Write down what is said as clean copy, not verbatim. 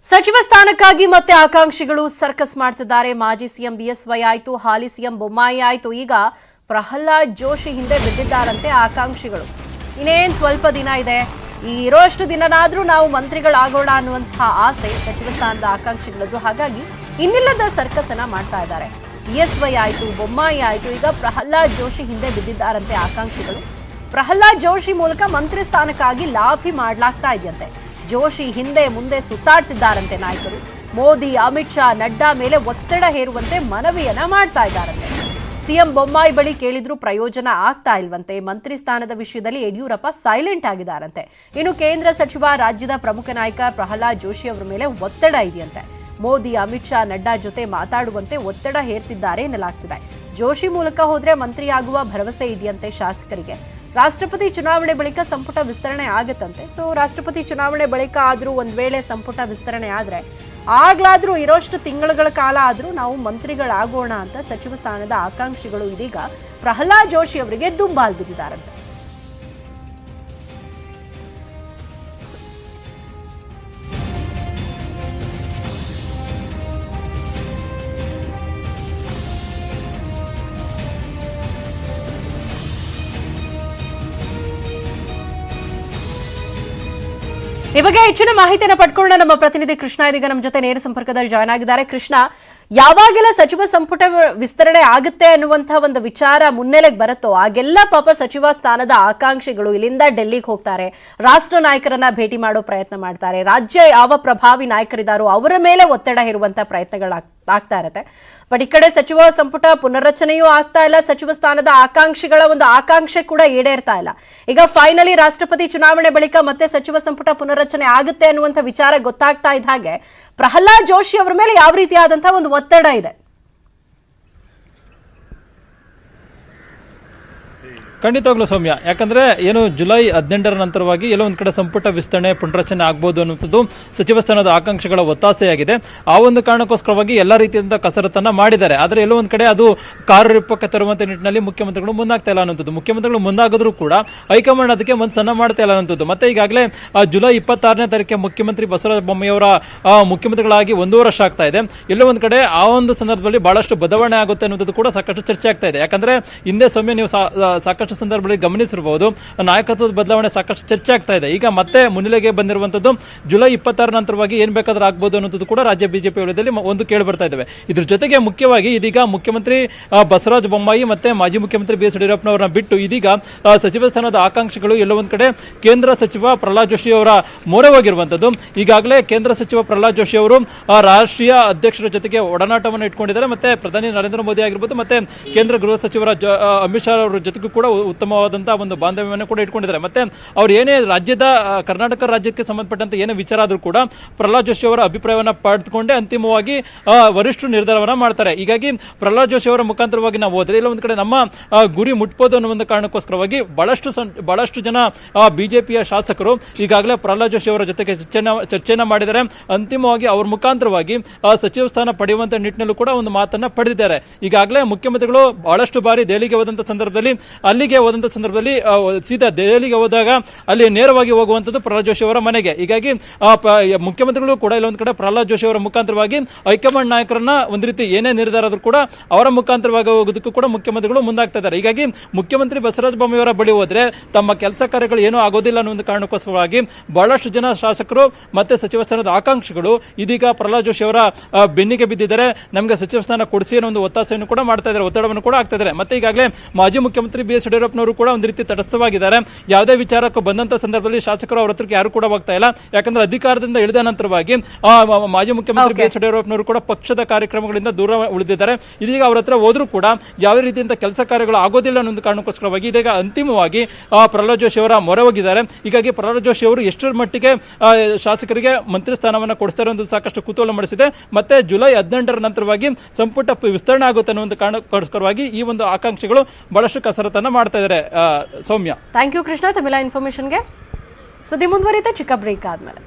ಸಚಿವ ಸ್ಥಾನಕ್ಕಾಗಿ ಮತ್ತೆ ಆಕಾಂಕ್ಷಿಗಳು ಸರ್ಕಸ್ ಮಾಡ್ತಿದ್ದಾರೆ. ಮಾಜಿ ಸಿಎಂ ಬಿಎಸ್ವೈ ಆಯ್ತು, ಹಾಲಿ ಸಿಎಂ ಬೊಮ್ಮಾಯಿ ಆಯ್ತು, ಈಗ ಪ್ರಹ್ಲಾದ್ ಜೋಶಿ ಹಿಂದೆ ಬಿದ್ದಿದ್ದಾರಂತೆ ಆಕಾಂಕ್ಷಿಗಳು. ಇನ್ನೇನ್ ಸ್ವಲ್ಪ ದಿನ ಇದೆ, ಇರೋಷ್ಟು ದಿನನಾದ್ರೂ ನಾವು ಮಂತ್ರಿಗಳಾಗೋಣ ಅನ್ನುವಂತಹ ಆಸೆ ಸಚಿವ ಸ್ಥಾನದ ಆಕಾಂಕ್ಷಿಗಳದ್ದು. ಹಾಗಾಗಿ ಇನ್ನಿಲ್ಲದ ಸರ್ಕಸ್ ಅನ್ನ ಮಾಡ್ತಾ ಇದ್ದಾರೆ. ಬಿಎಸ್ವೈ ಆಯ್ತು, ಬೊಮ್ಮಾಯಿ ಆಯ್ತು, ಈಗ ಪ್ರಹ್ಲಾದ್ ಜೋಶಿ ಹಿಂದೆ ಬಿದ್ದಿದ್ದಾರಂತೆ ಆಕಾಂಕ್ಷಿಗಳು. ಪ್ರಹ್ಲಾದ್ ಜೋಶಿ ಮೂಲಕ ಮಂತ್ರಿ ಸ್ಥಾನಕ್ಕಾಗಿ ಲಾಭಿ ಮಾಡಲಾಗ್ತಾ ಇದೆಯಂತೆ. ಜೋಶಿ ಹಿಂದೆ ಮುಂದೆ ಸುತ್ತಾಡ್ತಿದ್ದಾರಂತೆ ನಾಯಕರು. ಮೋದಿ, ಅಮಿತ್ ಶಾ, ನಡ್ಡಾ ಮೇಲೆ ಒತ್ತಡ ಹೇರುವಂತೆ ಮನವಿಯನ್ನ ಮಾಡ್ತಾ ಇದ್ದಾರಂತೆ. ಸಿಎಂ ಬೊಮ್ಮಾಯಿ ಬಳಿ ಕೇಳಿದ್ರೂ ಪ್ರಯೋಜನ ಆಗ್ತಾ ಇಲ್ವಂತೆ. ಮಂತ್ರಿ ಸ್ಥಾನದ ವಿಷಯದಲ್ಲಿ ಯಡಿಯೂರಪ್ಪ ಸೈಲೆಂಟ್ ಆಗಿದ್ದಾರಂತೆ. ಇನ್ನು ಕೇಂದ್ರ ಸಚಿವ, ರಾಜ್ಯದ ಪ್ರಮುಖ ನಾಯಕ ಪ್ರಹ್ಲಾದ್ ಜೋಶಿ ಅವರ ಮೇಲೆ ಒತ್ತಡ ಇದೆಯಂತೆ. ಮೋದಿ, ಅಮಿತ್ ಶಾ, ನಡ್ಡಾ ಜೊತೆ ಮಾತಾಡುವಂತೆ ಒತ್ತಡ ಹೇರ್ತಿದ್ದಾರೆ ಎನ್ನಲಾಗ್ತಿದೆ. ಜೋಶಿ ಮೂಲಕ ಹೋದ್ರೆ ಮಂತ್ರಿಯಾಗುವ ಭರವಸೆ ಇದೆಯಂತೆ ಶಾಸಕರಿಗೆ. ರಾಷ್ಟ್ರಪತಿ ಚುನಾವಣೆ ಬಳಿಕ ಸಂಪುಟ ವಿಸ್ತರಣೆ ಆಗತ್ತಂತೆ. ಸೊ ರಾಷ್ಟ್ರಪತಿ ಚುನಾವಣೆ ಬಳಿಕ ಆದ್ರೂ ಒಂದ್ ವೇಳೆ ಸಂಪುಟ ವಿಸ್ತರಣೆ ಆದ್ರೆ ಆಗ್ಲಾದ್ರೂ ಇರೋಷ್ಟು ತಿಂಗಳುಗಳ ಕಾಲ ಆದ್ರೂ ನಾವು ಮಂತ್ರಿಗಳಾಗೋಣ ಅಂತ ಸಚಿವ ಸ್ಥಾನದ ಆಕಾಂಕ್ಷಿಗಳು ಇದೀಗ ಪ್ರಹ್ಲಾದ್ ಜೋಶಿ ಅವರಿಗೆ ದುಂಬಾಲ್ ಬಿದ್ದಿದ್ದಾರಂತೆ. ಈ ಬಗ್ಗೆ ಹೆಚ್ಚಿನ ಮಾಹಿತಿಯನ್ನು ಪಡ್ಕೊಳ್ಳೋಣ. ನಮ್ಮ ಪ್ರತಿನಿಧಿ ಕೃಷ್ಣ ಇದೀಗ ನಮ್ಮ ಜೊತೆ ನೇರ ಸಂಪರ್ಕದಲ್ಲಿ ಜಾಯ್ನ್ ಆಗಿದ್ದಾರೆ. ಕೃಷ್ಣ, ಯಾವಾಗೆಲ್ಲ ಸಚಿವ ಸಂಪುಟ ವಿಸ್ತರಣೆ ಆಗುತ್ತೆ ಅನ್ನುವಂತಹ ಒಂದು ವಿಚಾರ ಮುನ್ನೆಲೆಗೆ ಬರುತ್ತೋ ಆಗೆಲ್ಲ ಪಾಪ ಸಚಿವ ಸ್ಥಾನದ ಆಕಾಂಕ್ಷಿಗಳು ಇಲ್ಲಿಂದ ಡೆಲ್ಲಿಗೆ ಹೋಗ್ತಾರೆ, ರಾಷ್ಟ್ರ ನಾಯಕರನ್ನ ಭೇಟಿ ಮಾಡೋ ಪ್ರಯತ್ನ ಮಾಡ್ತಾರೆ. ರಾಜ್ಯ ಯಾವ ಪ್ರಭಾವಿ ನಾಯಕರಿದ್ದಾರೋ ಅವರ ಮೇಲೆ ಒತ್ತಡ ಹೇರುವಂತಹ ಪ್ರಯತ್ನಗಳಾಗ್ತಾ ಇರತ್ತೆ. ಬಟ್ ಈ ಕಡೆ ಸಚಿವ ಸಂಪುಟ ಪುನರ್ರಚನೆಯೂ ಆಗ್ತಾ ಇಲ್ಲ, ಸಚಿವ ಸ್ಥಾನದ ಆಕಾಂಕ್ಷಿಗಳ ಒಂದು ಆಕಾಂಕ್ಷೆ ಕೂಡ ಈಡೇರ್ತಾ ಇಲ್ಲ. ಈಗ ಫೈನಲಿ ರಾಷ್ಟ್ರಪತಿ ಚುನಾವಣೆ ಬಳಿಕ ಮತ್ತೆ ಸಚಿವ ಸಂಪುಟ ಪುನರ್ರಚನೆ ಆಗುತ್ತೆ ಅನ್ನುವಂಥ ವಿಚಾರ ಗೊತ್ತಾಗ್ತಾ ಇದ್ದ ಹಾಗೆ ಪ್ರಹ್ಲಾದ್ ಜೋಶಿ ಅವರ ಮೇಲೆ ಯಾವ ರೀತಿಯಾದಂತಹ ಒಂದು ಒತ್ತಡ ಇದೆ? ಖಂಡಿತವಾಗ್ಲೂ ಸೌಮ್ಯ, ಯಾಕಂದ್ರೆ ಏನು ಜುಲೈ 18ರ ನಂತರವಾಗಿ ಎಲ್ಲೋ ಒಂದ್ ಕಡೆ ಸಂಪುಟ ವಿಸ್ತರಣೆ ಪುನರಚನೆ ಆಗ್ಬೋದು ಅನ್ನುವಂಥದ್ದು ಸಚಿವ ಸ್ಥಾನದ ಆಕಾಂಕ್ಷಿಗಳ ಒತ್ತಾಸೆಯಾಗಿದೆ. ಆ ಒಂದು ಕಾರಣಕ್ಕೋಸ್ಕರವಾಗಿ ಎಲ್ಲಾ ರೀತಿಯಿಂದ ಕಸರತ್ತನ್ನ ಮಾಡಿದ್ದಾರೆ. ಆದ್ರೆ ಎಲ್ಲೋ ಒಂದ್ ಕಡೆ ಅದು ಕಾರ್ಯರೂಪಕ್ಕೆ ತರುವಂತ ನಿಟ್ಟಿನಲ್ಲಿ ಮುಖ್ಯಮಂತ್ರಿಗಳು ಮುಂದಾಗ್ತಾ ಇಲ್ಲ ಅನ್ನುವಂಥದ್ದು. ಮುಖ್ಯಮಂತ್ರಿಗಳು ಮುಂದಾಗಿದ್ರು ಕೂಡ ಹೈಕಮಾಂಡ್ ಅದಕ್ಕೆ ಮನಸ್ಸನ್ನ ಮಾಡ್ತಾ ಇಲ್ಲ ಅನ್ನುವಂಥದ್ದು. ಮತ್ತೆ ಈಗಾಗಲೇ ಜುಲೈ 26ನೇ ತಾರೀಕಿಗೆ ಮುಖ್ಯಮಂತ್ರಿ ಬಸವರಾಜ ಬೊಮ್ಮಾಯಿಯವರ ಮುಖ್ಯಮಂತ್ರಿಗಳಾಗಿ 1 ವರ್ಷ ಆಗ್ತಾ ಇದೆ. ಎಲ್ಲೋ ಒಂದ್ ಕಡೆ ಆ ಒಂದು ಸಂದರ್ಭದಲ್ಲಿ ಬಹಳಷ್ಟು ಬದಲಾವಣೆ ಆಗುತ್ತೆ ಅನ್ನೋದು ಕೂಡ ಸಾಕಷ್ಟು ಚರ್ಚೆ ಆಗ್ತಾ ಇದೆ. ಯಾಕಂದ್ರೆ ಹಿಂದೆ ಸೌಮ್ಯ ನೀವು ಸಾಕಷ್ಟು ಸಂದರ್ಭದಲ್ಲಿ ಗಮನಿಸಿರಬಹುದು, ನಾಯಕತ್ವದ ಬದಲಾವಣೆ ಸಾಕಷ್ಟು ಚರ್ಚೆ ಆಗ್ತಾ ಇದೆ. ಈಗ ಮತ್ತೆ ಮುನ್ನೆಲೆಗೆ ಬಂದಿರುವಂತದ್ದು ಜುಲೈ 26 ನಂತರವಾಗಿ ಏನ್ ಬೇಕಾದ್ರೂ ಆಗ್ಬಹುದು ಅನ್ನೋದು ಕೂಡ ರಾಜ್ಯ ಬಿಜೆಪಿ ವಲಯದಲ್ಲಿ ಒಂದು ಕೇಳಿ ಬರ್ತಾ ಇದ್ದಾವೆ. ಇದ್ರ ಜೊತೆಗೆ ಮುಖ್ಯವಾಗಿ ಇದೀಗ ಮುಖ್ಯಮಂತ್ರಿ ಬಸವರಾಜ ಬೊಮ್ಮಾಯಿ ಮತ್ತೆ ಮಾಜಿ ಮುಖ್ಯಮಂತ್ರಿ ಬಿ ಎಸ್ ಯಡಿಯೂರಪ್ಪನವರನ್ನ ಬಿಟ್ಟು ಇದೀಗ ಸಚಿವ ಸ್ಥಾನದ ಆಕಾಂಕ್ಷಿಗಳು ಎಲ್ಲೋ ಒಂದ್ ಕಡೆ ಕೇಂದ್ರ ಸಚಿವ ಪ್ರಹ್ಲಾದ್ ಜೋಶಿ ಅವರ ಮೊರೆ ಹೋಗಿರುವಂತದ್ದು. ಈಗಾಗಲೇ ಕೇಂದ್ರ ಸಚಿವ ಪ್ರಹ್ಲಾದ್ ಜೋಶಿ ಅವರು ರಾಷ್ಟ್ರೀಯ ಅಧ್ಯಕ್ಷರ ಜೊತೆಗೆ ಒಡನಾಟವನ್ನು ಇಟ್ಕೊಂಡಿದ್ದಾರೆ. ಮತ್ತೆ ಪ್ರಧಾನಿ ನರೇಂದ್ರ ಮೋದಿ ಆಗಿರ್ಬೋದು, ಮತ್ತೆ ಕೇಂದ್ರ ಗೃಹ ಸಚಿವರ ಅಮಿತ್ ಶಾ ಅವರ ಜೊತೆಗೂ ಕೂಡ ಉತ್ತಮವಾದಂತಹ ಒಂದು ಬಾಂಧವ್ಯವನ್ನು ಕೂಡ ಇಟ್ಕೊಂಡಿದ್ದಾರೆ. ಮತ್ತೆ ಅವ್ರು ಏನೇ ರಾಜ್ಯದ ಕರ್ನಾಟಕ ರಾಜ್ಯಕ್ಕೆ ಸಂಬಂಧಪಟ್ಟಂತೆ ಏನೇ ವಿಚಾರ ಆದ್ರೂ ಕೂಡ ಪ್ರಹ್ಲಾದ್ ಜೋಶಿ ಅವರ ಅಭಿಪ್ರಾಯವನ್ನ ಪಡೆದುಕೊಂಡೇ ಅಂತಿಮವಾಗಿ ವರಿಷ್ಠರು ನಿರ್ಧಾರವನ್ನ ಮಾಡ್ತಾರೆ. ಹೀಗಾಗಿ ಪ್ರಹ್ಲಾದ್ ಜೋಶಿ ಅವರ ಮುಖಾಂತರವಾಗಿ ನಾವು ಹೋದ್ರೆ ಇಲ್ಲ ಒಂದ್ ಕಡೆ ನಮ್ಮ ಗುರಿ ಮುಟ್ಬೋದು ಅನ್ನೋ ಒಂದು ಕಾರಣಕ್ಕೋಸ್ಕರವಾಗಿ ಬಹಳಷ್ಟು ಜನ ಬಿಜೆಪಿಯ ಶಾಸಕರು ಈಗಾಗಲೇ ಪ್ರಹ್ಲಾದ್ ಜೋಶಿ ಅವರ ಜೊತೆಗೆ ಚರ್ಚೆಯನ್ನ ಮಾಡಿದ್ದಾರೆ. ಅಂತಿಮವಾಗಿ ಅವ್ರ ಮುಖಾಂತರವಾಗಿ ಸಚಿವ ಸ್ಥಾನ ಪಡೆಯುವಂತ ನಿಟ್ಟಿನಲ್ಲೂ ಕೂಡ ಒಂದು ಮಾತನ್ನ ಪಡೆದಿದ್ದಾರೆ. ಈಗಾಗಲೇ ಮುಖ್ಯಮಂತ್ರಿಗಳು ಬಹಳಷ್ಟು ಬಾರಿ ದೆಹಲಿಗೆ ಹೋದಂತ ಸಂದರ್ಭದಲ್ಲಿ ಸೀದಾ ದೆಹಲಿಗೆ ಹೋದಾಗ ಅಲ್ಲಿ ನೇರವಾಗಿ ಹೋಗುವಂತದ್ದು ಪ್ರಹ್ಲಾದ್ ಜೋಶಿ ಅವರ ಮನೆಗೆ. ಹೀಗಾಗಿ ಮುಖ್ಯಮಂತ್ರಿಗಳು ಕೂಡ ಇಲ್ಲೊಂದು ಕಡೆ ಪ್ರಹ್ಲಾದ್ ಜೋಶಿ ಅವರ ಮುಖಾಂತರವಾಗಿ ಹೈಕಮಾಂಡ್ ನಾಯಕರನ್ನ ಒಂದು ರೀತಿ ಏನೇ ನಿರ್ಧಾರ ಆದ್ರೂ ಕೂಡ ಅವರ ಮುಖಾಂತರವಾಗಿ ಹೋಗೋದಕ್ಕೂ ಕೂಡ ಮುಖ್ಯಮಂತ್ರಿಗಳು ಮುಂದಾಗ್ತಾ ಇದ್ದಾರೆ. ಹೀಗಾಗಿ ಮುಖ್ಯಮಂತ್ರಿ ಬಸವರಾಜ ಬೊಮ್ಮಾಯಿ ಅವರ ಬಳಿ ಹೋದ್ರೆ ತಮ್ಮ ಕೆಲಸ ಕಾರ್ಯಗಳು ಏನೂ ಆಗೋದಿಲ್ಲ ಅನ್ನೋ ಒಂದು ಕಾರಣಕ್ಕೋಸ್ಕರವಾಗಿ ಬಹಳಷ್ಟು ಜನ ಶಾಸಕರು ಮತ್ತೆ ಸಚಿವ ಸ್ಥಾನದ ಆಕಾಂಕ್ಷಿಗಳು ಇದೀಗ ಪ್ರಹ್ಲಾದ್ ಜೋಶಿ ಅವರ ಬೆನ್ನಿಗೆ ಬಿದ್ದಿದ್ದಾರೆ. ನಮಗೆ ಸಚಿವ ಸ್ಥಾನ ಕೊಡಿಸಿ ಅನ್ನೋ ಒಂದು ಒತ್ತಾಸೆಯನ್ನು ಕೂಡ ಮಾಡ್ತಾ ಇದ್ದಾರೆ, ಒತ್ತಡವನ್ನು ಕೂಡ ಆಗ್ತಾ ಇದ್ದಾರೆ. ಮತ್ತೆ ಈಗಾಗಲೇ ಮಾಜಿ ಮುಖ್ಯಮಂತ್ರಿ ಬಿ ಎಸ್ ಯಡಿಯೂರಪ್ಪನವರು ಕೂಡ ಒಂದು ರೀತಿ ತಟಸ್ಥವಾಗಿದ್ದಾರೆ. ಯಾವುದೇ ವಿಚಾರಕ್ಕೂ ಬಂದಂತ ಸಂದರ್ಭದಲ್ಲಿ ಶಾಸಕರು ಅವರ ಹತ್ರಕ್ಕೆ ಯಾರು ಕೂಡ ಹೋಗ್ತಾ ಇಲ್ಲ. ಯಾಕಂದ್ರೆ ಅಧಿಕಾರದಿಂದ ಇಳಿದ ನಂತರವಾಗಿ ಮಾಜಿ ಮುಖ್ಯಮಂತ್ರಿ ಬಿ ಎಸ್ ಯಡಿಯೂರಪ್ಪನವರು ಕೂಡ ಪಕ್ಷದ ಕಾರ್ಯಕ್ರಮಗಳಿಂದ ದೂರ ಉಳಿದಿದ್ದಾರೆ. ಇದೀಗ ಅವರ ಹತ್ರ ಹೋದ್ರೂ ಕೂಡ ಯಾವುದೇ ರೀತಿಯಿಂದ ಕೆಲಸ ಕಾರ್ಯಗಳು ಆಗೋದಿಲ್ಲ ಅನ್ನೋ ಕಾರಣಕ್ಕೋಸ್ಕರವಾಗಿ ಇದೀಗ ಅಂತಿಮವಾಗಿ ಪ್ರಹ್ಲಾದ್ ಜೋಶಿ ಅವರ ಮೊರೆ ಹೋಗಿದ್ದಾರೆ. ಹೀಗಾಗಿ ಪ್ರಹ್ಲಾದ್ ಜೋಶಿ ಅವರು ಎಷ್ಟರ ಮಟ್ಟಿಗೆ ಶಾಸಕರಿಗೆ ಮಂತ್ರಿ ಸ್ಥಾನವನ್ನು ಕೊಡಿಸ್ತಾರೆ ಅನ್ನೋದು ಸಾಕಷ್ಟು ಕುತೂಹಲ ಮೂಡಿಸಿದೆ. ಮತ್ತೆ ಜುಲೈ 18ರ ನಂತರವಾಗಿ ಸಂಪುಟ ವಿಸ್ತರಣೆ ಆಗುತ್ತೆ ಅನ್ನೋ ಒಂದು ಕಾರಣಕ್ಕೋಸ್ಕರವಾಗಿ ಈ ಒಂದು ಆಕಾಂಕ್ಷಿಗಳು ಬಹಳಷ್ಟು ಕಸರತ್ತನ್ನ ಮಾಡ್ತಾ ಇದ್ದಾರೆ. ಸೌಮ್ಯ, ಥ್ಯಾಂಕ್ ಯು ಕೃಷ್ಣ ತಮಿಳ ಇನ್ಫಾರ್ಮೇಶನ್ಗೆ. ಸುದ್ದಿ ಮುಂದುವರಿಯುತ್ತೆ ಚಿಕ್ಕ ಬ್ರೇಕ್ ಆದ್ಮೇಲೆ.